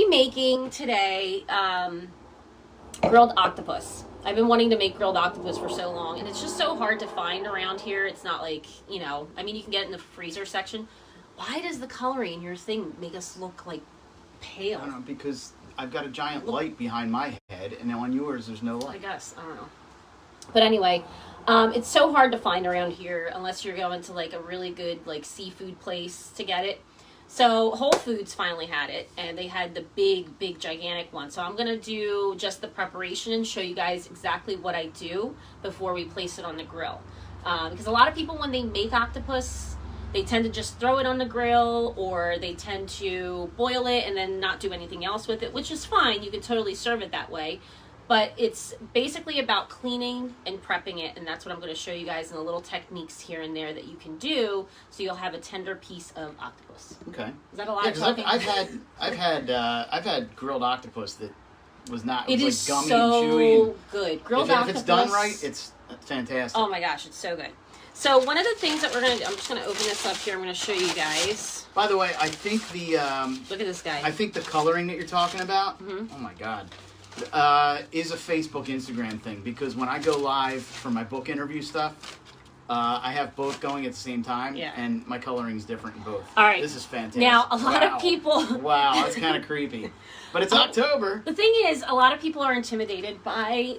be making today grilled octopus. I've been wanting to make grilled octopus for so long, and it's just so hard to find around here. It's not like, you know, I mean, you can get it in the freezer section. Why does the coloring in your thing make us look like pale? I don't know, because I've got a giant light behind my head, and on yours there's no light. I guess. I don't know. But anyway, it's so hard to find around here unless you're going to like a really good like seafood place to get it. So Whole Foods finally had it, and they had the big, gigantic one. So I'm going to do just the preparation and show you guys exactly what I do before we place it on the grill. Because a lot of people, when they make octopus, they tend to just throw it on the grill, or they tend to boil it and then not do anything else with it, which is fine. You can totally serve it that way. But it's basically about cleaning and prepping it, and that's what I'm going to show you guys in the little techniques here and there that you can do, so you'll have a tender piece of octopus. Okay. Is that a lot of talking? I've had grilled octopus that was not. It was is like gummy so and chewy. And good. Grilled octopus. If it's done right, it's fantastic. Oh my gosh, it's so good. So one of the things that we're going to do, I'm just going to open this up here. I'm going to show you guys. By the way, I think the look at this guy. I think the coloring that you're talking about. Mm-hmm. Oh my God. Is a Facebook, Instagram thing, because when I go live for my book interview stuff, I have both going at the same time, and my coloring is different in both. All right. This is fantastic. Now, a lot of people... Wow, that's kind of creepy. But it's October. The thing is, a lot of people are intimidated by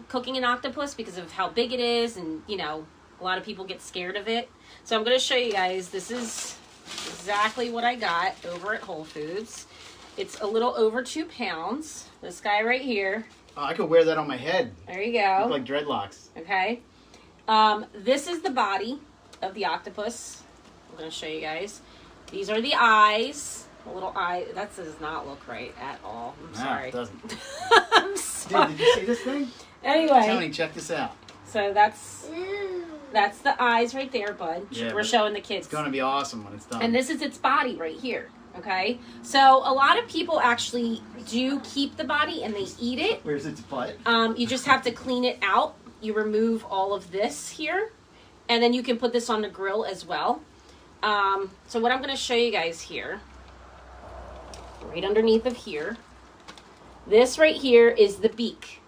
cooking an octopus because of how big it is, and, you know, a lot of people get scared of it. So I'm going to show you guys. This is exactly what I got over at Whole Foods. It's a little over 2 pounds. This guy right here. Oh, I could wear that on my head. There you go. Look like dreadlocks. Okay. This is the body of the octopus. I'm going to show you guys. These are the eyes. A little eye. That does not look right at all. I'm sorry. It doesn't. I'm sorry. Dude, did you see this thing? Anyway. Tony, check this out. So that's the eyes right there, bud. Yeah, we're showing the kids. It's going to be awesome when it's done. And this is its body right here. Okay, so a lot of people actually do keep the body and they eat it. Where's its butt? You just have to clean it out. You remove all of this here, and then you can put this on the grill as well. So what I'm going to show you guys here, right underneath of here, this right here is the beak.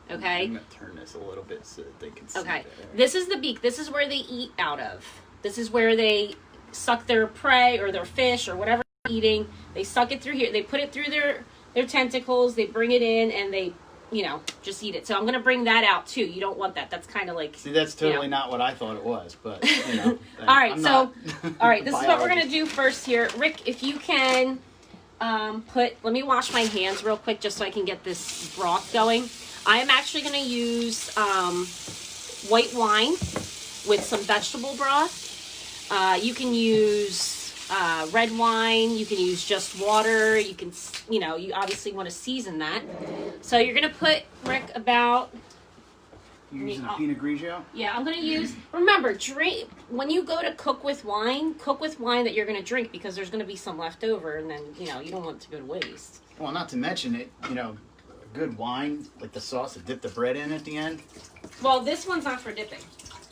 Okay. I'm going to turn this a little bit so that they can see. Okay, better. This is the beak. This is where they eat out of. This is where they suck their prey or their fish or whatever they're eating. They suck it through here. They put it through their tentacles. They bring it in and they, you know, just eat it. So I'm going to bring that out too. You don't want that. That's kind of like... See, that's totally not what I thought it was, but, you know. All right, all right, this is what we're going to do first here. Rick, if you can let me wash my hands real quick just so I can get this broth going. I am actually going to use white wine with some vegetable broth. You can use red wine. You can use just water. You can, you know, you obviously want to season that. So you're going to put, Rick, about... You're using a Pinot Grigio? Yeah, I'm going to use... Remember, drink when you go to cook with wine that you're going to drink, because there's going to be some left over, and then, you know, you don't want it to go to waste. Well, not to mention it, you know, good wine, like the sauce to dip the bread in at the end. Well, this one's not for dipping.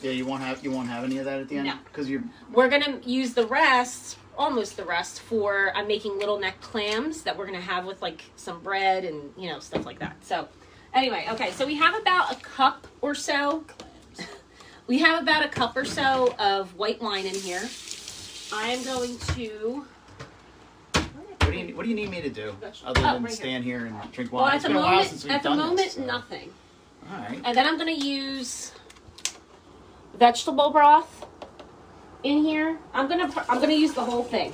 Yeah, you won't have any of that at the end? No. Because we're gonna use the rest, almost the rest, for I'm making little neck clams that we're gonna have with like some bread and, you know, stuff like that. So anyway, okay, so we have about a cup or so. We have about a cup or so of white wine in here. I am going to... What do you need me to do other than right stand here and drink wine? Well, It's been a while since we've done this. At the moment, So. nothing. All right. And then I'm going to use vegetable broth in here. I'm gonna use the whole thing.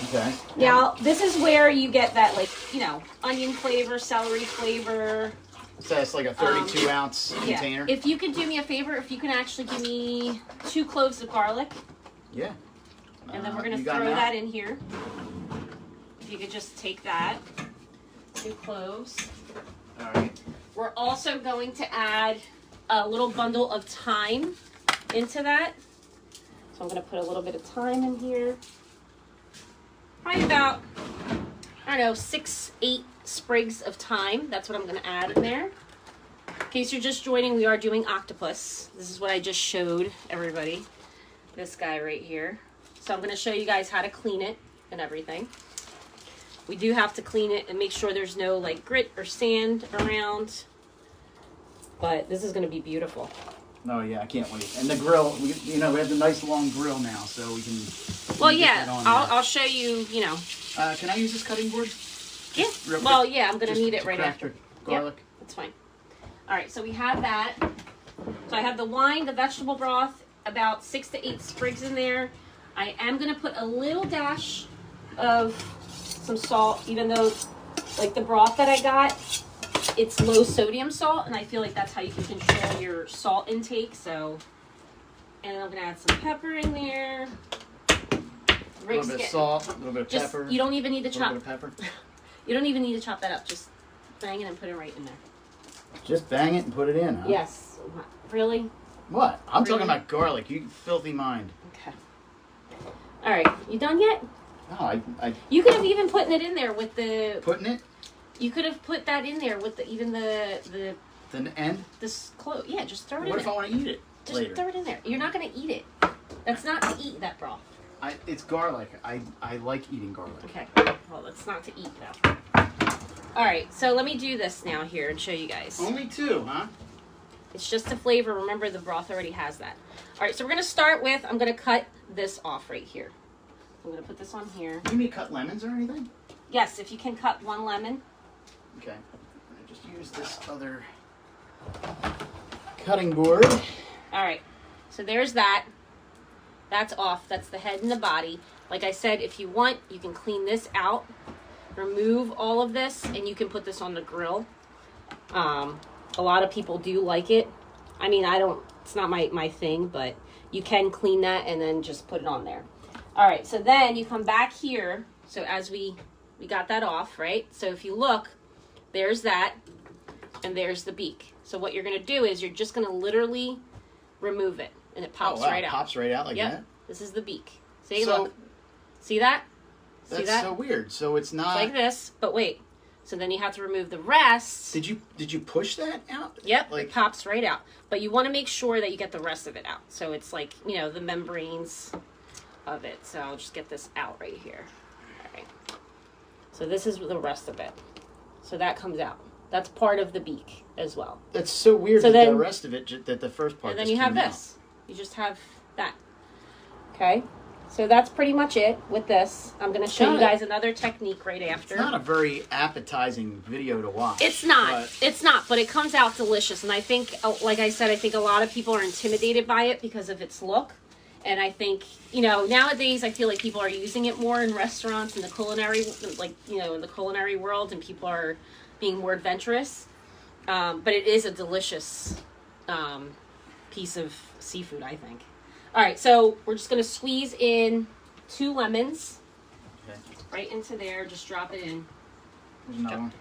Okay. Now, this is where you get that, like, you know, onion flavor, celery flavor. So that's like a 32-ounce container? If you could do me a favor, if you can actually give me 2 cloves of garlic. Yeah. And then we're going to throw that in here. If you could just take that. 2 cloves. All right. We're also going to add a little bundle of thyme into that. So I'm going to put a little bit of thyme in here. Probably about, I don't know, 6-8 sprigs of thyme. That's what I'm going to add in there. In case you're just joining, we are doing octopus. This is what I just showed everybody. This guy right here. So I'm going to show you guys how to clean it and everything. We do have to clean it and make sure there's no like grit or sand around. But this is going to be beautiful. Oh yeah, I can't wait. And the grill, we have the nice long grill now, so we can. Well, yeah, I'll show you. Can I use this cutting board? Yeah. Well, yeah, I'm going to need it right after. Garlic. Yep, that's fine. All right, so we have that. So I have the wine, the vegetable broth, about 6 to 8 sprigs in there. I am going to put a little dash of some salt, even though, like the broth that I got, it's low sodium salt, and I feel like that's how you can control your salt intake. So, and I'm gonna add some pepper in there. A little bit of salt, a little bit of pepper. You don't even need to chop. A little bit of pepper. You don't even need to chop that up. Just bang it and put it right in there. Just bang it and put it in, huh? Yes. Really? What? I'm talking about garlic. You filthy mind. Okay. All right. You done yet? No, I. You could have even putting it in there with the. Putting it. You could have put that in there with the end. This close. Yeah, just throw it in. What if there. I want to eat it Just later? throw it in there. You're not gonna eat it. That's not to eat that broth. It's garlic. I like eating garlic. Okay. Well, it's not to eat though. All right. So let me do this now here and show you guys. Only 2, huh? It's just a flavor. Remember, the broth already has that. All right. So we're gonna start with. I'm gonna cut this off right here. I'm gonna put this on here. You need to cut lemons or anything? Yes, if you can cut 1 lemon. Okay. I just use this other cutting board. All right. So there's that. That's off. That's the head and the body. Like I said, if you want, you can clean this out, remove all of this, and you can put this on the grill. A lot of people do like it. I mean, it's not my thing, but you can clean that and then just put it on there. All right, so then you come back here. So as we got that off, right? So if you look, there's that, and there's the beak. So what you're going to do is you're just going to literally remove it, and it pops right out. It pops right out like that? This is the beak. See, look. See that? See that's that? so weird. So it's not... It's like this, but wait. So then you have to remove the rest. Did you push that out? Yep, it pops right out. But you want to make sure that you get the rest of it out. So it's like, the membranes of it. So I'll just get this out right here. All right. So this is the rest of it. So that comes out. That's part of the beak as well. That's so weird that the rest of it, that the first part and then just you have came this. You just have that. Okay? So that's pretty much it with this. I'm going to show you guys another technique right after. It's not a very appetizing video to watch. It's not. It's not, but it comes out delicious. And I think, like I said, I think a lot of people are intimidated by it because of its look. And I think, nowadays I feel like people are using it more in restaurants and the culinary, in the culinary world, and people are being more adventurous. But it is a delicious piece of seafood, I think. All right, so we're just going to squeeze in 2 lemons right into there. Just drop it in. There's another one.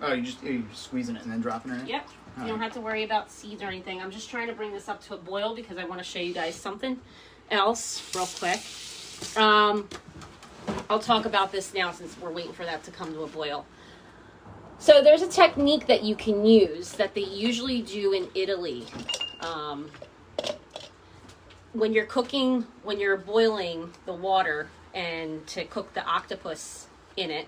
Oh, you're just squeezing it and then dropping it in? Yep. You don't have to worry about seeds or anything. I'm just trying to bring this up to a boil because I want to show you guys something else real quick. I'll talk about this now since we're waiting for that to come to a boil. So there's a technique that you can use that they usually do in Italy. When you're boiling the water and to cook the octopus in it,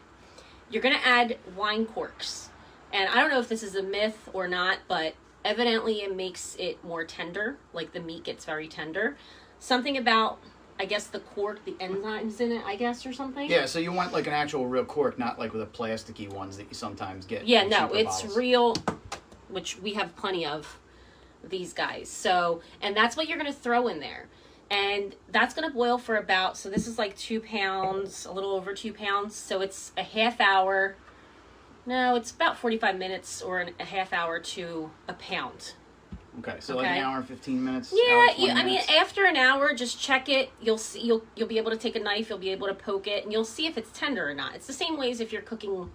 you're going to add wine corks. And I don't know if this is a myth or not, but evidently it makes it more tender, like the meat gets very tender. Something about, I guess, the cork, the enzymes in it, I guess, or something. Yeah, so you want like an actual real cork, not like with the plasticky ones that you sometimes get. Yeah, no, it's bottles. Real, which we have plenty of these guys. So, and that's what you're going to throw in there. And that's going to boil for about, so this is like 2 pounds, a little over 2 pounds. So it's a half hour. No, it's about 45 minutes or a half hour to a pound. Okay, so like an hour and 15 minutes. Yeah, I mean, after an hour, just check it. You'll see. You'll be able to take a knife. You'll be able to poke it, and you'll see if it's tender or not. It's the same way as if you're cooking,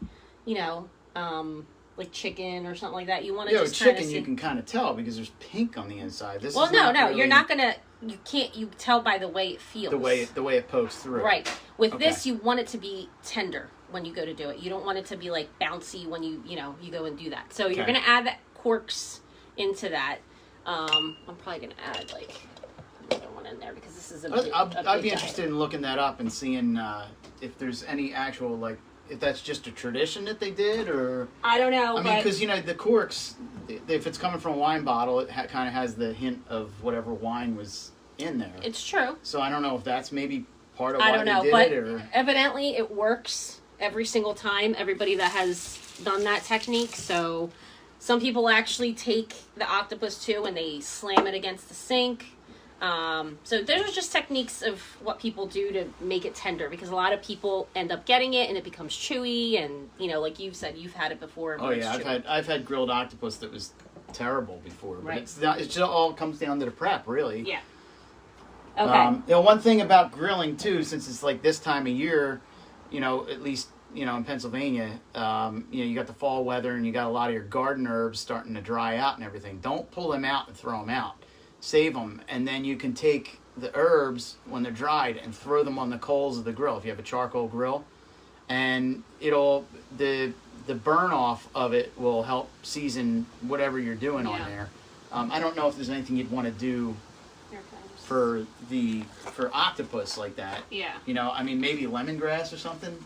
like chicken or something like that. You want to just chicken. kind of see. You can kind of tell because there's pink on the inside. This well, is no, really... you're not gonna. You can't. You tell by the way it feels. The way it pokes through. Right. With this, you want it to be tender when you go to do it. You don't want it to be like bouncy when you go and do that. So you're gonna add that corks into that. I'm probably gonna add like another one in there because this is a big I'd be guy. interested in looking that up and seeing if there's any actual like if that's just a tradition that they did, or I don't know. I mean, because the corks, if it's coming from a wine bottle, it kind of has the hint of whatever wine was in there. It's true. So I don't know if that's maybe part of why I don't know, they did but it, or evidently it works every single time. Everybody that has done that technique. So some people actually take the octopus too and they slam it against the sink. So there's just techniques of what people do to make it tender, because a lot of people end up getting it and it becomes chewy, and like you've said, you've had it before. Oh yeah, I've had grilled octopus that was terrible before, but right. it's not. It just all comes down to the prep, really. Yeah. Okay. One thing about grilling too, since it's like this time of year, at least in Pennsylvania, you got the fall weather and you got a lot of your garden herbs starting to dry out and everything. Don't pull them out and throw them out. Save them, and then you can take the herbs when they're dried and throw them on the coals of the grill if you have a charcoal grill, and the burn off of it will help season whatever you're doing on there. I don't know if there's anything you'd want to do for octopus like that. Yeah. I mean, maybe lemongrass or something,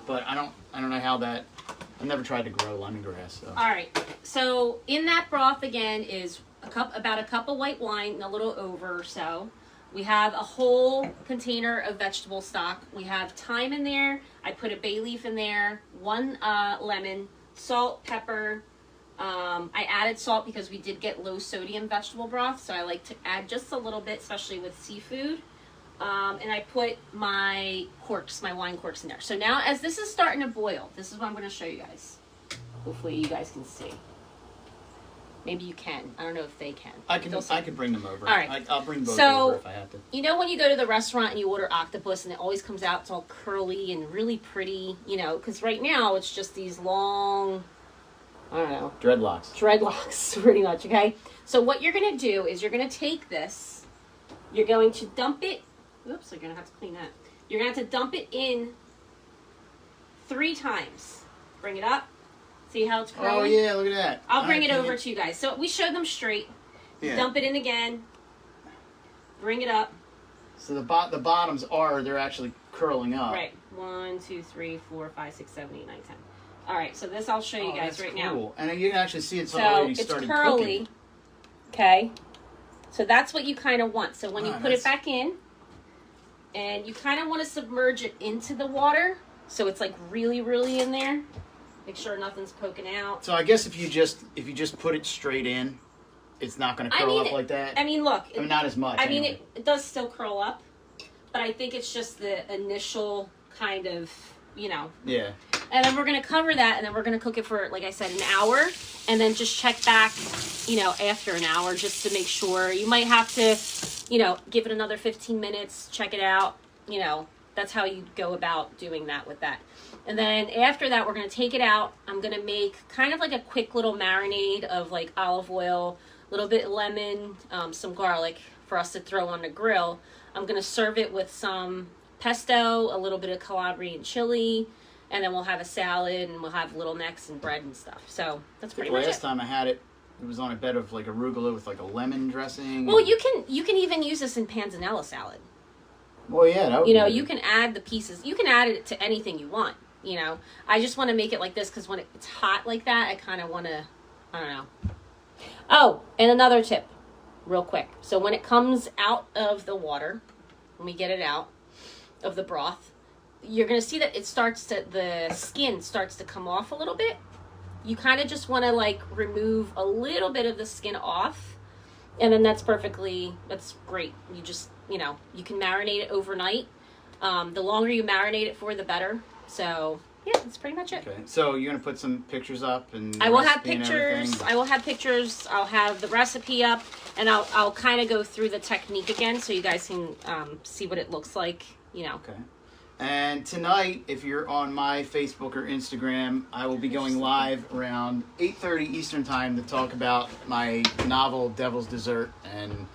but I don't know how that. I've never tried to grow lemongrass. So. All right. So in that broth again is about a cup of white wine and a little over or so. We have a whole container of vegetable stock. We have thyme in there. I put a bay leaf in there, 1 lemon, salt, pepper. I added salt because we did get low sodium vegetable broth, so I like to add just a little bit, especially with seafood. And I put my wine corks in there. So now as this is starting to boil, this is what I'm going to show you guys. Hopefully you guys can see. Maybe you can. I don't know if they can. I can bring them over. All right. I'll bring both over if I have to. When you go to the restaurant and you order octopus and it always comes out, it's all curly and really pretty, because right now it's just these long, I don't know. Dreadlocks, pretty much, okay? So what you're going to do is you're going to take this, you're going to dump it, oops, you're going to have to clean that. You're going to have to dump it in 3 times. Bring it up. See how it's curling? Oh, yeah, look at that. I'll bring it over to you guys. So we showed them straight. Yeah. Dump it in again. Bring it up. So the bottoms they're actually curling up. Right. 1, 2, 3, 4, 5, 6, 7, 8, 9, 10. All right, so this I'll show you guys right now. And you can actually see it's already started cooking. So it's curly. Okay. So that's what you kind of want. So when you put it back in, and you kind of want to submerge it into the water, so it's like really, really in there. Make sure nothing's poking out. So I guess if you just put it straight in, it's not going to curl up like that. I mean, look. Not as much. I mean, it does still curl up, but I think it's just the initial kind of, Yeah. And then we're going to cover that, and then we're going to cook it for, like I said, an hour, and then just check back, after an hour just to make sure. You might have to, give it another 15 minutes, check it out. That's how you go about doing that with that. And then after that, we're going to take it out. I'm going to make kind of like a quick little marinade of like olive oil, a little bit of lemon, some garlic for us to throw on the grill. I'm going to serve it with some pesto, a little bit of Calabrian chili, and then we'll have a salad and we'll have little necks and bread and stuff. So that's pretty much it. Last time I had it, it was on a bed of like arugula with like a lemon dressing. Well, you can even use this in panzanella salad. Well, yeah, that would be you can add the pieces. You can add it to anything you want. I just want to make it like this because when it's hot like that, I kind of want to, I don't know. Oh, and another tip, real quick. So when it comes out of the water, when we get it out of the broth, you're going to see that the skin starts to come off a little bit. You kind of just want to remove a little bit of the skin off. And then that's great. You just, you can marinate it overnight. The longer you marinate it for, the better. So, yeah, that's pretty much it. Okay. So, you're going to put some pictures up and I will have pictures. I'll have the recipe up, and I'll kind of go through the technique again so you guys can see what it looks like, Okay. And tonight, if you're on my Facebook or Instagram, I will be going live around 8:30 Eastern Time to talk about my novel Devil's Dessert and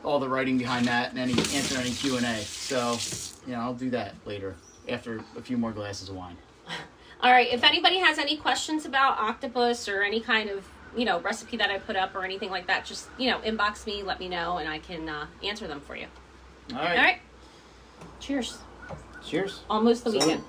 all the writing behind that and answer any Q&A. So, I'll do that later after a few more glasses of wine. All right. If anybody has any questions about octopus or any kind of, recipe that I put up or anything like that, just, inbox me, let me know, and I can answer them for you. All right. All right. Cheers. Cheers. Almost the weekend.